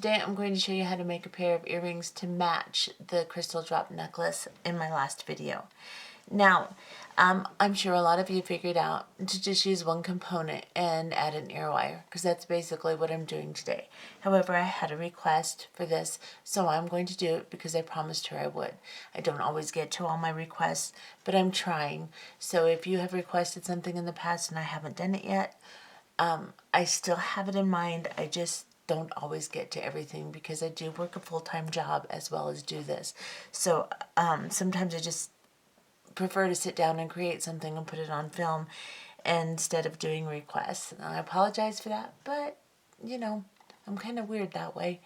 Today I'm going to show you how to make a pair of earrings to match the crystal drop necklace in my last video. Now, I'm sure a lot of you figured out to just use one component and add an ear wire, because that's basically what I'm doing today. However, I had a request for this, so I'm going to do it because I promised her I would. I don't always get to all my requests, but I'm trying. So if you have requested something in the past and I haven't done it yet, I still have it in mind. I just don't always get to everything because I do work a full-time job as well as do this. So sometimes I just prefer to sit down and create something and put it on film instead of doing requests. And I apologize for that, but you know, I'm kind of weird that way.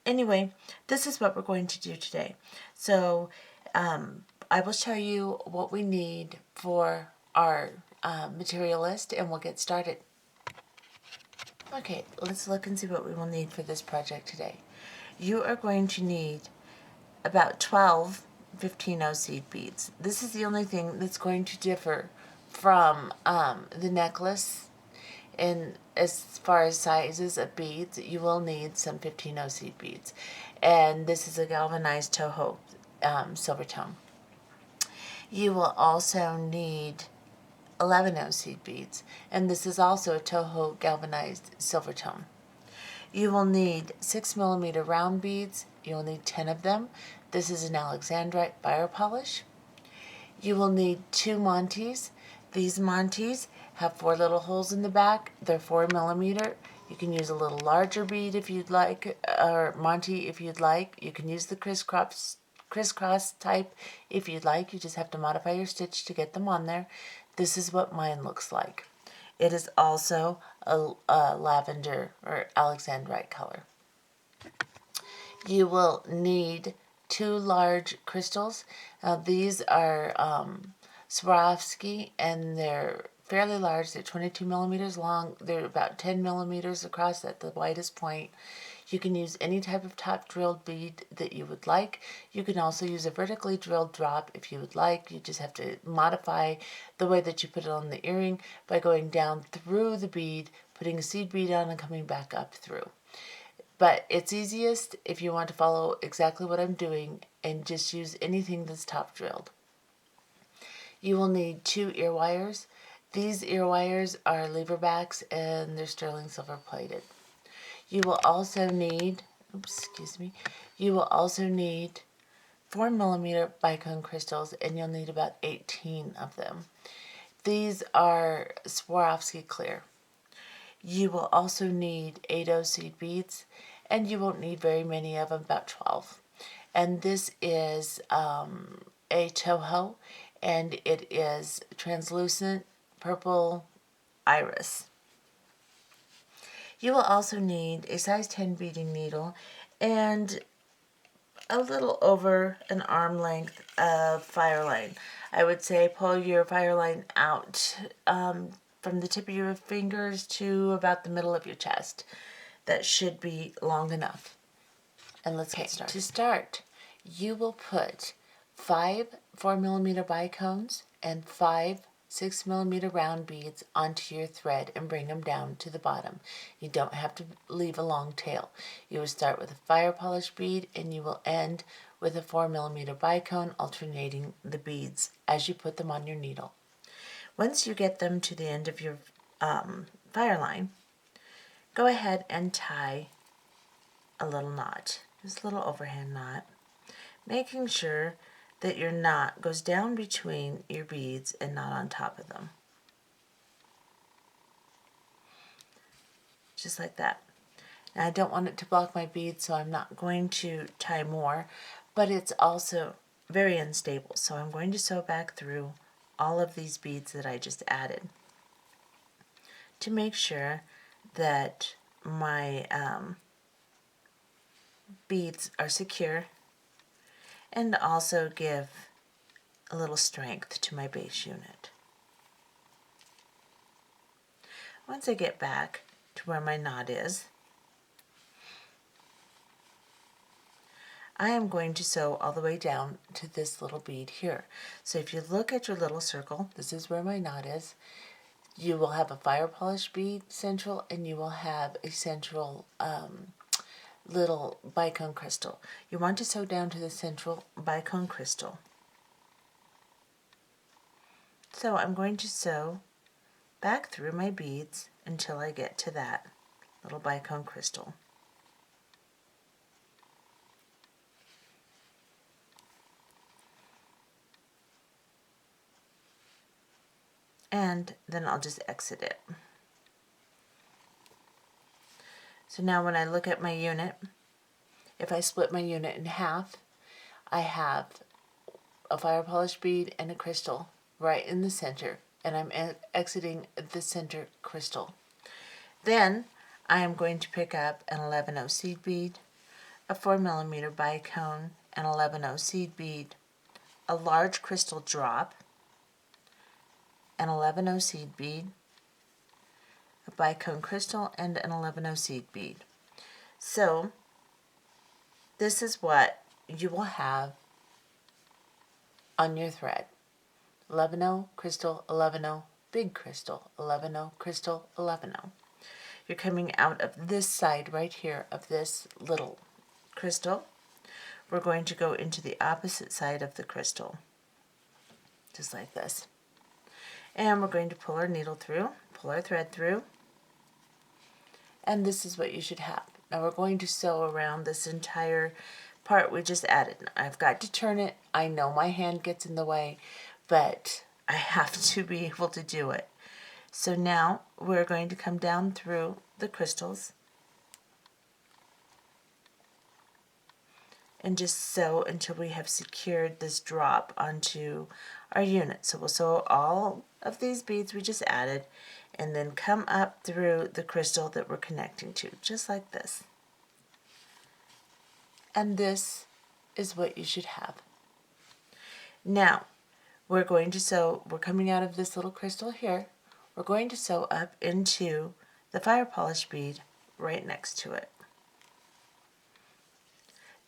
Anyway, this is what we're going to do today. So I will show you what we need for our material list and we'll get started. Okay, let's look and see what we will need for this project today. You are going to need about 12 15-0 seed beads. This is the only thing that's going to differ from the necklace. And as far as sizes of beads, you will need some 15-0 seed beads. And this is a galvanized Toho silver tone. You will also need 11-0 seed beads, and this is also a Toho galvanized silver tone. You will need 6mm round beads. You will need 10 of them. This is an Alexandrite fire polish. You will need 2 Monties. These Monties have 4 little holes in the back. They're 4mm. You can use a little larger bead if you'd like, or Monty if you'd like. You can use the crisscross type if you'd like. You just have to modify your stitch to get them on there. This is what mine looks like. It is also a lavender or Alexandrite color. You will need 2 large crystals. These are Swarovski, and they're fairly large. They're 22mm long. They're about 10mm across at the widest point. You can use any type of top drilled bead that you would like. You can also use a vertically drilled drop if you would like. You just have to modify the way that you put it on the earring by going down through the bead, putting a seed bead on, and coming back up through. But it's easiest if you want to follow exactly what I'm doing and just use anything that's top drilled. You will need 2 ear wires. These ear wires are lever backs and they're sterling silver plated. You will also need, you will also need 4mm bicone crystals, and you'll need about 18 of them. These are Swarovski clear. You will also need 8-0 seed beads, and you won't need very many of them, about 12. And this is a Toho, and it is translucent purple iris. You will also need a size 10 beading needle and a little over an arm length of Fireline. I would say pull your Fireline out from the tip of your fingers to about the middle of your chest. That should be long enough. And let's get started. To start, you will put 5 4mm bicones and 5 6mm round beads onto your thread and bring them down to the bottom. You don't have to leave a long tail. You will start with a fire polish bead and you will end with a 4mm bicone, alternating the beads as you put them on your needle. Once you get them to the end of your fire line, go ahead and tie a little knot, just a little overhand knot, making sure that your knot goes down between your beads and not on top of them. Just like that. Now I don't want it to block my beads, so I'm not going to tie more, but it's also very unstable, so I'm going to sew back through all of these beads that I just added to make sure that my beads are secure and also give a little strength to my base unit. Once I get back to where my knot is, I am going to sew all the way down to this little bead here. So if you look at your little circle, this is where my knot is. You will have a fire polish bead central, and you will have a central little bicone crystal. You want to sew down to the central bicone crystal. So I'm going to sew back through my beads until I get to that little bicone crystal. And then I'll just exit it. So now when I look at my unit, if I split my unit in half, I have a fire polish bead and a crystal right in the center, and I'm exiting the center crystal. Then I am going to pick up an 11/0 seed bead, a 4mm bicone, an 11/0 seed bead, a large crystal drop, an 11/0 seed bead, a bicone crystal, and an 11/0 seed bead. So this is what you will have on your thread. 11/0 crystal, 11/0 big crystal, 11/0 crystal, 11/0. You're coming out of this side right here of this little crystal. We're going to go into the opposite side of the crystal, just like this. And we're going to pull our needle through, pull our thread through, and this is what you should have. Now we're going to sew around this entire part we just added. I've got to turn it. I know my hand gets in the way, but I have to be able to do it. So now we're going to come down through the crystals and just sew until we have secured this drop onto our unit. So we'll sew all of these beads we just added and then come up through the crystal that we're connecting to, just like this. And this is what you should have. Now, we're going to sew, we're coming out of this little crystal here, we're going to sew up into the fire polish bead right next to it.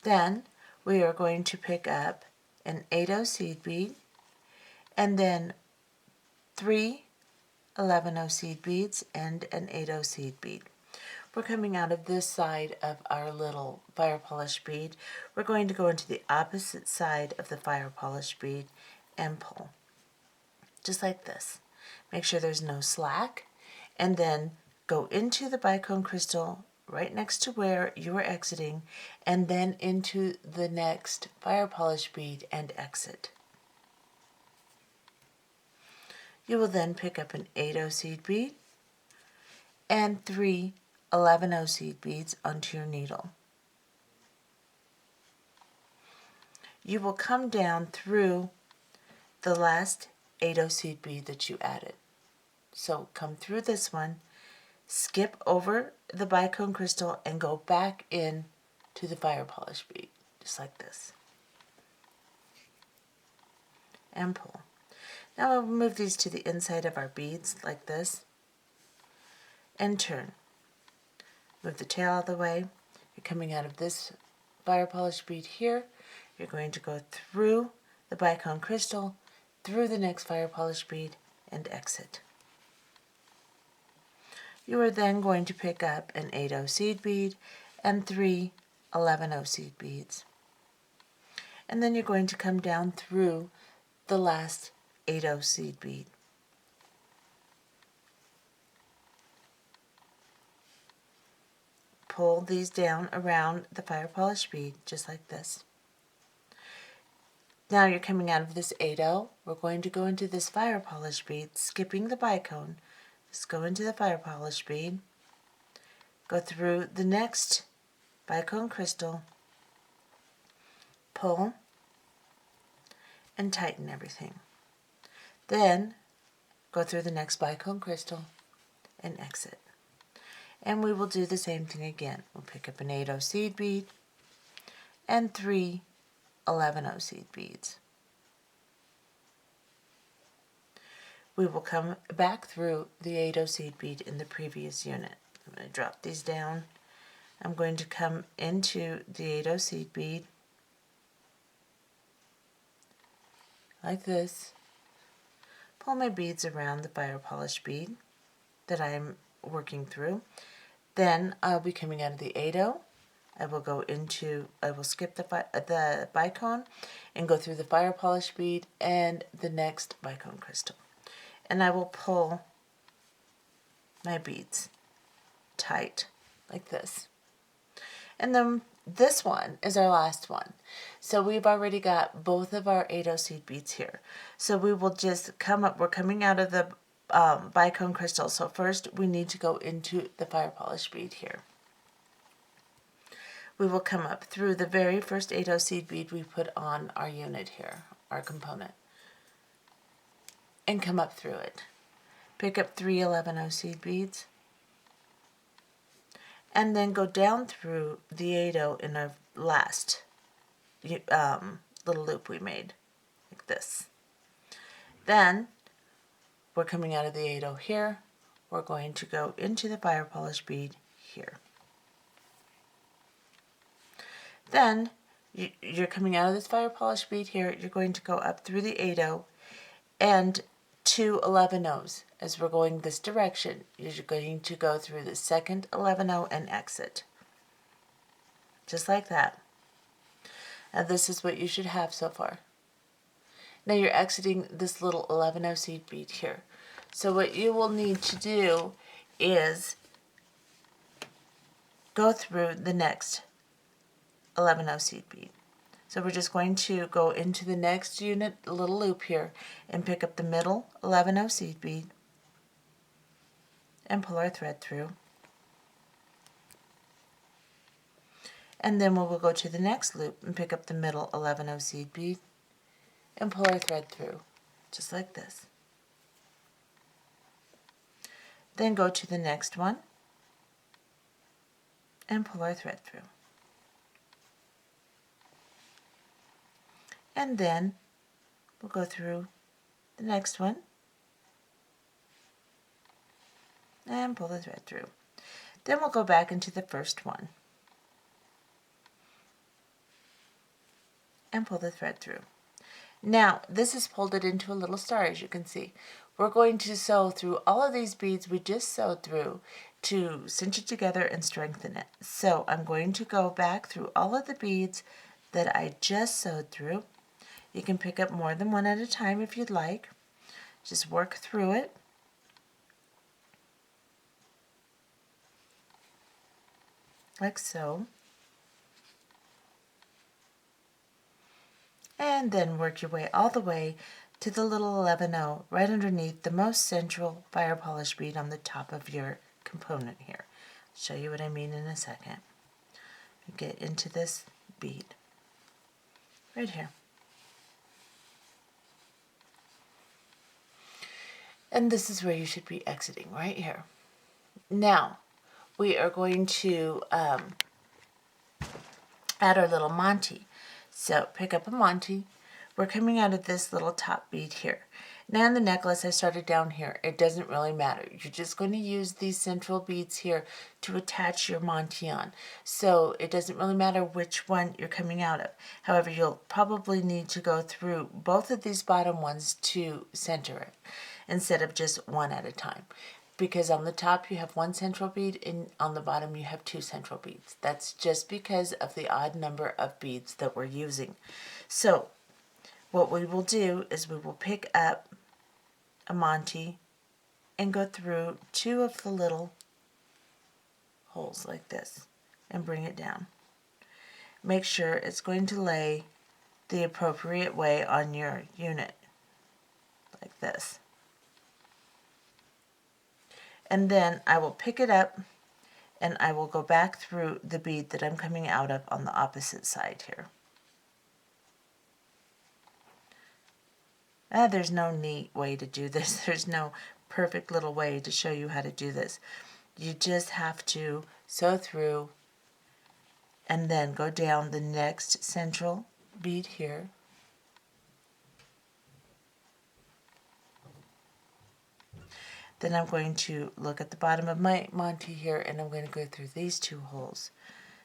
Then we are going to pick up an 8/0 seed bead and then 3 11/0 seed beads and an 8/0 seed bead. We're coming out of this side of our little fire polish bead. We're going to go into the opposite side of the fire polish bead and pull, just like this. Make sure there's no slack, and then go into the bicone crystal right next to where you are exiting, and then into the next fire polish bead and exit. You will then pick up an 8/0 seed bead and 3 11/0 seed beads onto your needle. You will come down through the last 8/0 seed bead that you added. So come through this one, skip over the bicone crystal, and go back in to the fire polish bead, just like this. And pull. Now we'll move these to the inside of our beads, like this, and turn. Move the tail out of the way. You're coming out of this fire polish bead here. You're going to go through the bicone crystal, through the next fire polish bead, and exit. You are then going to pick up an 8/0 seed bead and 3 11/0 seed beads. And then you're going to come down through the last 8/0 seed bead. Pull these down around the fire polish bead, just like this. Now you're coming out of this 8/0. We're going to go into this fire polish bead, skipping the bicone. Just go into the fire polish bead, go through the next bicone crystal, pull, and tighten everything. Then go through the next bicone crystal and exit. And we will do the same thing again. We'll pick up an 8/0 seed bead and 3 11/0 seed beads. We will come back through the 8/0 seed bead in the previous unit. I'm going to drop these down. I'm going to come into the 8/0 seed bead like this. Pull my beads around the fire polish bead that I'm working through. Then I'll be coming out of the 8/0, I will skip the bicone and go through the fire polish bead and the next bicone crystal. And I will pull my beads tight like this. And then this one is our last one. So we've already got both of our 8 seed beads here. So we will just we're coming out of the bicone crystal. So first we need to go into the fire polish bead here. We will come up through the very first 8 seed bead we put on our unit here, our component, and come up through it. Pick up 3 11 seed beads, and then go down through the 8 in our last little loop we made, like this. Then we're coming out of the 8 here. We're going to go into the fire polish bead here. Then you're coming out of this fire polish bead here. You're going to go up through the 8 and 2 11 as we're going this direction. You're going to go through the second 11 and exit, just like that. And this is what you should have so far. Now you're exiting this little 11 seed bead here. So what you will need to do is go through the next 11 seed bead. So we're just going to go into the next unit little loop here and pick up the middle 11 seed bead and pull our thread through. And then we will go to the next loop and pick up the middle 11 seed bead and pull our thread through, just like this. Then go to the next one and pull our thread through. And then we'll go through the next one and pull the thread through. Then we'll go back into the first one and pull the thread through. Now this has pulled it into a little star, as you can see. We're going to sew through all of these beads we just sewed through to cinch it together and strengthen it. So I'm going to go back through all of the beads that I just sewed through. You can pick up more than one at a time if you'd like. Just work through it. Like so. And then work your way all the way to the little 11 right underneath the most central fire polish bead on the top of your component here. I'll show you what I mean in a second. Get into this bead right here. And this is where you should be exiting, right here. Now, we are going to add our little Monty. So pick up a Monty. We're coming out of this little top bead here. Now in the necklace, I started down here. It doesn't really matter. You're just going to use these central beads here to attach your Monty on. So it doesn't really matter which one you're coming out of. However, you'll probably need to go through both of these bottom ones to center it, instead of just one at a time. Because on the top you have one central bead and on the bottom you have 2 central beads. That's just because of the odd number of beads that we're using. So what we will do is we will pick up a Monty and go through 2 of the little holes like this and bring it down. Make sure it's going to lay the appropriate way on your unit like this. And then I will pick it up and I will go back through the bead that I'm coming out of on the opposite side here. There's no neat way to do this. There's no perfect little way to show you how to do this. You just have to sew through and then go down the next central bead here. Then I'm going to look at the bottom of my Monty here and I'm going to go through these 2 holes.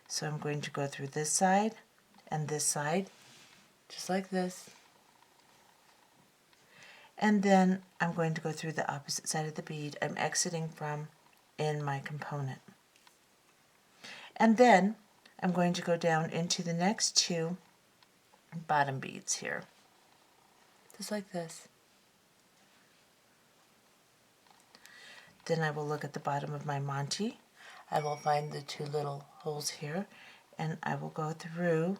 So I'm going to go through this side and this side, just like this. And then I'm going to go through the opposite side of the bead I'm exiting from in my component. And then I'm going to go down into the next two bottom beads here, just like this. Then I will look at the bottom of my Monty. I will find the two little holes here, and I will go through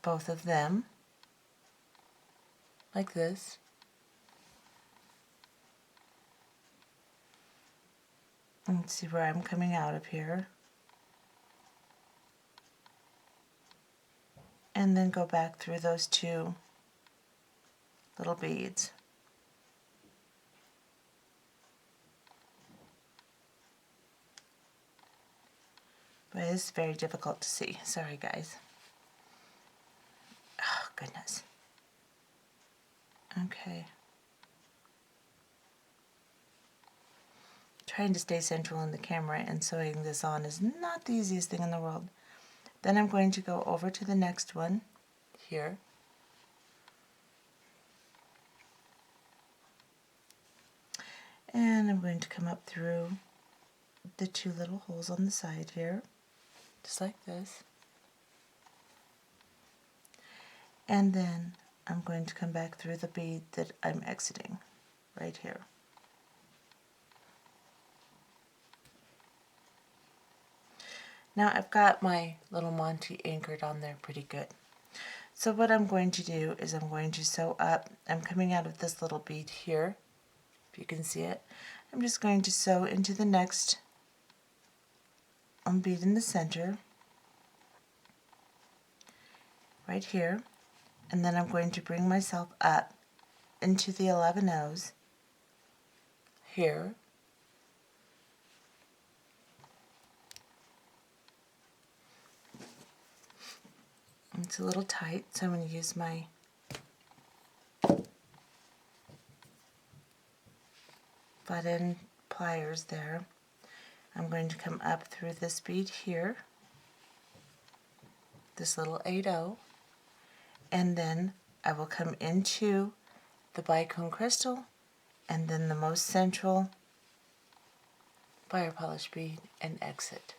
both of them like this. And see where I'm coming out of here. And then go back through those two little beads. But it's very difficult to see. Sorry, guys. Oh, goodness. Okay. Trying to stay central in the camera and sewing this on is not the easiest thing in the world. Then I'm going to go over to the next one here. And I'm going to come up through the two little holes on the side here, just like this. And then I'm going to come back through the bead that I'm exiting right here. Now I've got my little Monty anchored on there pretty good. So what I'm going to do is I'm going to sew up. I'm coming out of this little bead here, if you can see it. I'm just going to sew into the next bead in the center, right here, and then I'm going to bring myself up into the 11 O's here. It's a little tight, so I'm going to use my butt end pliers there. I'm going to come up through this bead here, this little 8-0, and then I will come into the bicone crystal and then the most central fire polish bead and exit.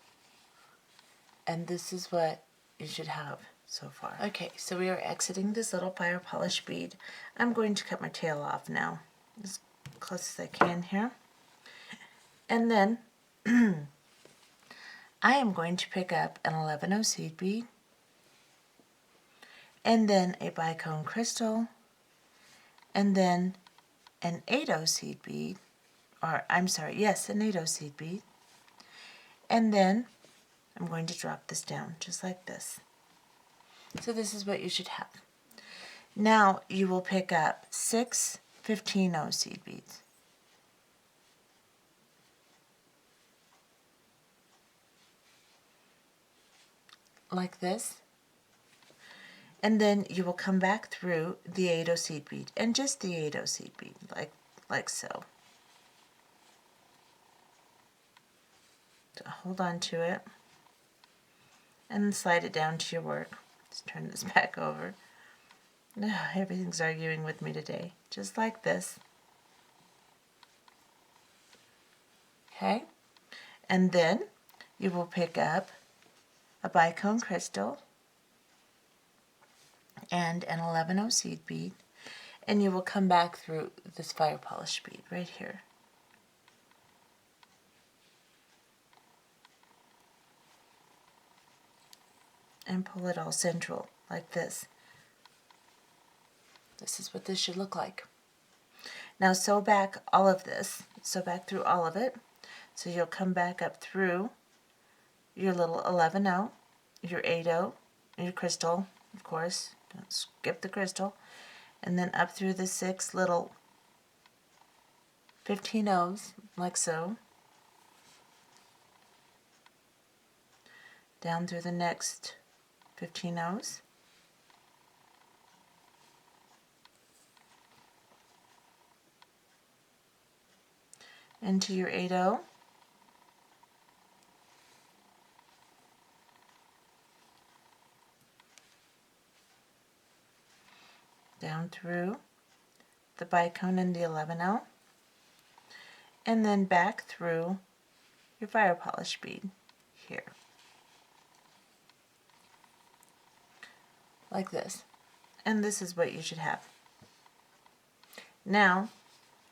And this is what you should have so far. Okay, so we are exiting this little fire polish bead. I'm going to cut my tail off now, as close as I can here. And then I am going to pick up an 11-0 seed bead, and then a bicone crystal, and then an 8-0 seed bead, or I'm sorry, yes, an 8-0 seed bead, and then I'm going to drop this down just like this. So this is what you should have. Now you will pick up 6 15-0 seed beads. Like this. And then you will come back through the 8-0 seed bead, and just the 8-0 seed bead, like so. So hold on to it, and then slide it down to your work. Let's turn this back over. Everything's arguing with me today. Just like this. Okay? And then you will pick up a bicone crystal and an 11-0 seed bead, and you will come back through this fire polish bead right here. And pull it all central like this. This is what this should look like. Now sew back all of this. Sew back through all of it. So you'll come back up through your little 11-0, your 8-0, your crystal, of course. Don't skip the crystal. And then up through the 6 little 15-0s, like so. Down through the next 15-0s. Into your 8-0. Down through the bicone and the 11-0. And then back through your fire polish bead here. like this. And this is what you should have. Now,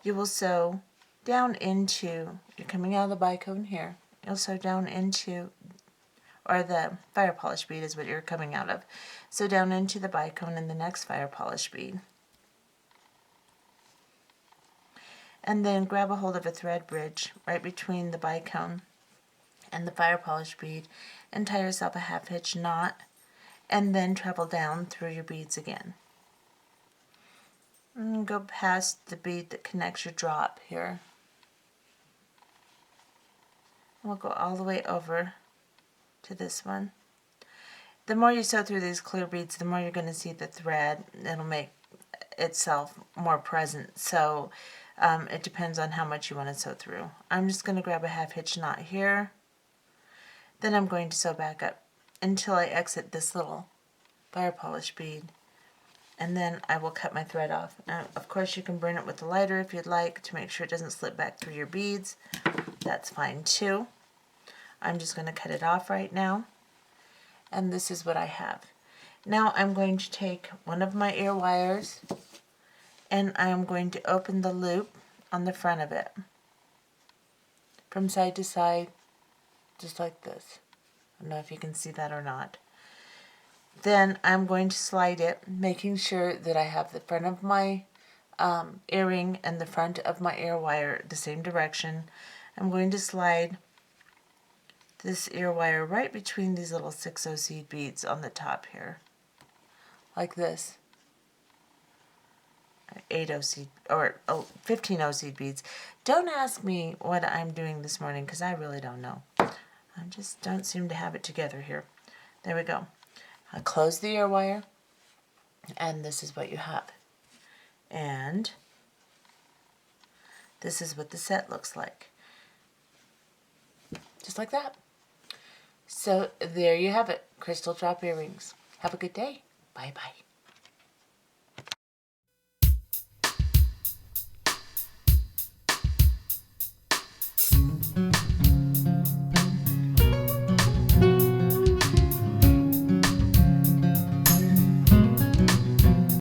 you will sew down into, you're coming out of the bicone here, you'll sew down into, or the fire polish bead is what you're coming out of. So down into the bicone in the next fire polish bead. And then grab a hold of a thread bridge right between the bicone and the fire polish bead and tie yourself a half hitch knot, and then travel down through your beads again. And go past the bead that connects your drop here. And we'll go all the way over to this one. The more you sew through these clear beads, the more you're going to see the thread. It'll make itself more present. So it depends on how much you want to sew through. I'm just going to grab a half hitch knot here. Then I'm going to sew back up until I exit this little fire polish bead. And then I will cut my thread off. Now, of course, you can burn it with a lighter if you'd like to make sure it doesn't slip back through your beads. That's fine too. I'm just going to cut it off right now. And this is what I have. Now I'm going to take one of my ear wires and I am going to open the loop on the front of it from side to side, just like this. I don't know if you can see that or not. Then I'm going to slide it, making sure that I have the front of my earring and the front of my ear wire the same direction. I'm going to slide this ear wire right between these little 6/0 seed beads on the top here, like this. 8/0 seed, or 15/0 seed beads. Don't ask me what I'm doing this morning because I really don't know. I just don't seem to have it together here. There we go. I close the ear wire, and this is what you have. And this is what the set looks like. Just like that. So there you have it, crystal drop earrings. Have a good day. Bye-bye.